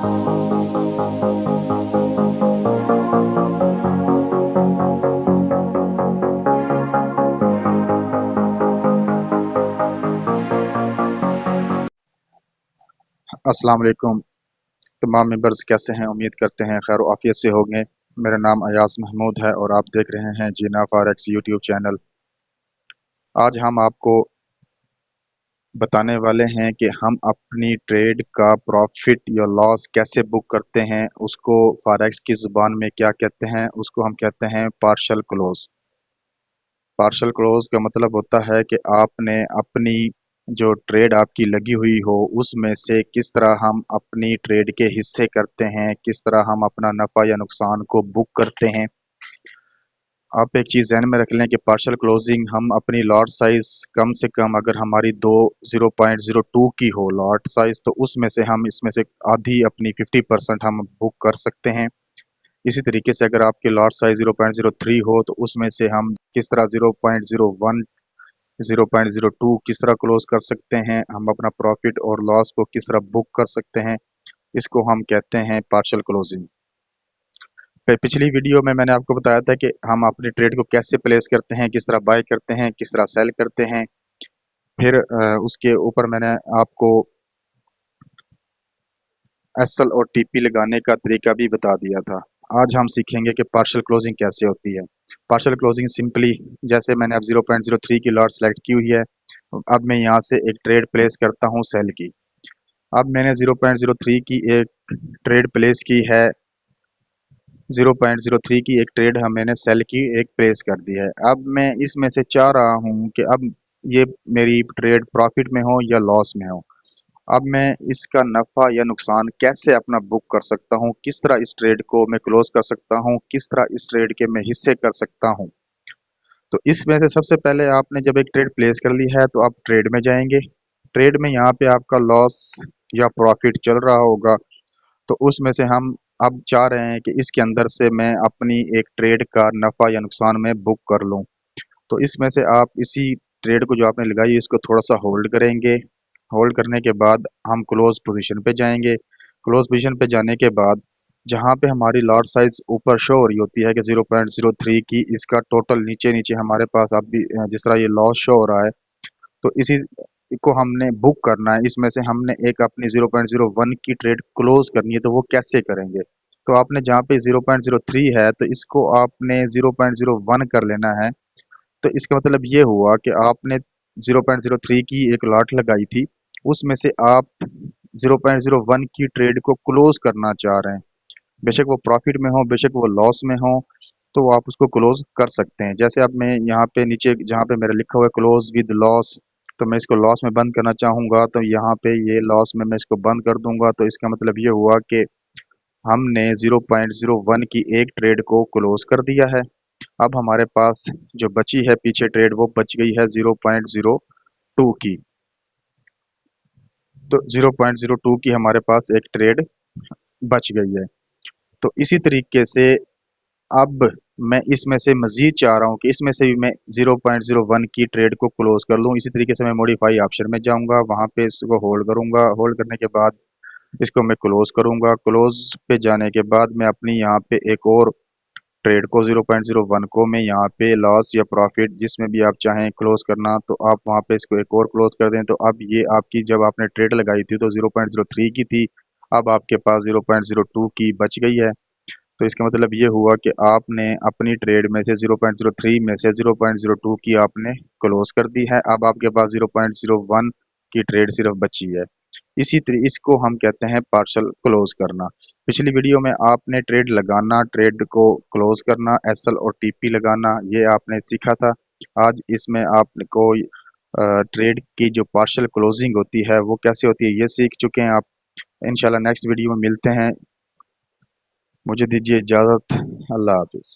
अस्सलाम वालेकुम। तमाम मेंबर्स कैसे हैं? उम्मीद करते हैं खैर आफियत से होंगे। मेरा नाम अयाज महमूद है और आप देख रहे हैं जीना फॉरेक्स यूट्यूब चैनल। आज हम आपको बताने वाले हैं कि हम अपनी ट्रेड का प्रॉफिट या लॉस कैसे बुक करते हैं। उसको फॉरेक्स की ज़ुबान में क्या कहते हैं? उसको हम कहते हैं पार्शल क्लोज। पार्शल क्लोज का मतलब होता है कि आपने अपनी जो ट्रेड आपकी लगी हुई हो उसमें से किस तरह हम अपनी ट्रेड के हिस्से करते हैं, किस तरह हम अपना नफ़ा या नुकसान को बुक करते हैं। आप एक चीज़ ज़हन में रख लें कि पार्शल क्लोजिंग हम अपनी लॉट साइज़ कम से कम अगर हमारी दो 0.02 की हो लॉट साइज़, तो उसमें से हम इसमें से आधी अपनी 50% हम बुक कर सकते हैं। इसी तरीके से अगर आपकी लॉट साइज़ 0.03 हो तो उसमें से हम किस तरह 0.01 0.02 किस तरह क्लोज कर सकते हैं, हम अपना प्रॉफिट और लॉस को किस तरह बुक कर सकते हैं, इसको हम कहते हैं पार्शियल क्लोजिंग। फिर पिछली वीडियो में मैंने आपको बताया था कि हम अपने ट्रेड को कैसे प्लेस करते हैं, किस तरह बाय करते हैं, किस तरह सेल करते हैं। फिर उसके ऊपर मैंने आपको एसएल और टीपी लगाने का तरीका भी बता दिया था। आज हम सीखेंगे कि पार्शियल क्लोजिंग कैसे होती है। पार्शियल क्लोजिंग सिंपली, जैसे मैंने अब 0.03 की लॉट सेलेक्ट की हुई है, अब मैं यहाँ से एक ट्रेड प्लेस करता हूँ सेल की। अब मैंने 0.03 की एक ट्रेड प्लेस की है, 0.03 की एक ट्रेड हम मैंने सेल की एक प्लेस कर दी है। अब मैं इसमें से चाह रहा हूँ कि अब ये मेरी ट्रेड प्रॉफिट में हो या लॉस में हो। अब मैं इसका नफ़ा या नुकसान कैसे अपना बुक कर सकता हूँ, किस तरह इस ट्रेड को मैं क्लोज कर सकता हूँ, किस तरह इस ट्रेड के मैं हिस्से कर सकता हूँ। तो इसमें से सबसे पहले आपने जब एक ट्रेड प्लेस कर ली है तो आप ट्रेड में जाएंगे। ट्रेड में यहाँ पे आपका लॉस या प्रॉफिट चल रहा होगा, तो उसमें से हम अब चाह रहे हैं कि इसके अंदर से मैं अपनी एक ट्रेड का नफ़ा या नुकसान में बुक कर लूँ। तो इसमें से आप इसी ट्रेड को जो आपने लगाई है इसको थोड़ा सा होल्ड करेंगे। होल्ड करने के बाद हम क्लोज पोजीशन पे जाएंगे। क्लोज पोजीशन पे जाने के बाद जहाँ पे हमारी लॉट साइज ऊपर शो हो रही होती है कि 0.03 की, इसका टोटल नीचे नीचे हमारे पास अब भी जिस तरह ये लॉस शो हो रहा है, तो इसी को हमने बुक करना है। इसमें से हमने एक अपनी 0.01 की ट्रेड क्लोज करनी है, तो वो कैसे करेंगे? तो आपने जहाँ पे 0.03 है तो इसको आपने 0.01 कर लेना है। तो इसका मतलब ये हुआ कि आपने 0.03 की एक लॉट लगाई थी, उसमें से आप 0.01 की ट्रेड को क्लोज करना चाह रहे हैं। बेशक वो प्रॉफिट में हो, बेशक वो लॉस में हो, तो आप उसको क्लोज कर सकते हैं। जैसे अब मैं यहाँ पे नीचे जहाँ पे मेरा लिखा हुआ है क्लोज विद लॉस, तो मैं इसको लॉस में बंद करना चाहूँगा, तो यहाँ पे ये लॉस में मैं इसको बंद कर दूंगा। तो इसका मतलब ये हुआ कि हमने 0.01 की एक ट्रेड को क्लोज कर दिया है। अब हमारे पास जो बची है पीछे ट्रेड, वो बच गई है 0.02 की। तो 0.02 की हमारे पास एक ट्रेड बच गई है। तो इसी तरीके से अब मैं इसमें से मजीद चाह रहा हूँ कि इसमें से भी मैं 0.01 की ट्रेड को क्लोज कर लूँ। इसी तरीके से मैं मॉडिफाई ऑप्शन में जाऊंगा, वहां पे इसको होल्ड करूंगा। होल्ड करने के बाद इसको मैं क्लोज करूंगा। क्लोज पे जाने के बाद मैं अपनी यहाँ पे एक और ट्रेड को 0.01 को मैं यहाँ पे लॉस या प्रॉफिट जिसमें भी आप चाहें क्लोज करना, तो आप वहाँ पे इसको एक और क्लोज कर दें। तो अब ये आपकी जब आपने ट्रेड लगाई थी तो 0.03 की थी, अब आपके पास 0.02 की बच गई है। तो इसका मतलब ये हुआ कि आपने अपनी ट्रेड में से 0.03 में से 0.02 की आपने क्लोज कर दी है। अब आपके पास 0.01 की ट्रेड सिर्फ बची है। इसको हम कहते हैं पार्शल क्लोज करना। पिछली वीडियो में आपने ट्रेड लगाना, ट्रेड को क्लोज करना, एसएल और टीपी लगाना, ये आपने सीखा था। आज इसमें आपको ट्रेड की जो पार्शल क्लोजिंग होती है वो कैसे होती है ये सीख चुके हैं आप। इंशाल्लाह नेक्स्ट वीडियो में मिलते हैं। मुझे दीजिए इजाज़त। अल्लाह हाफिज़।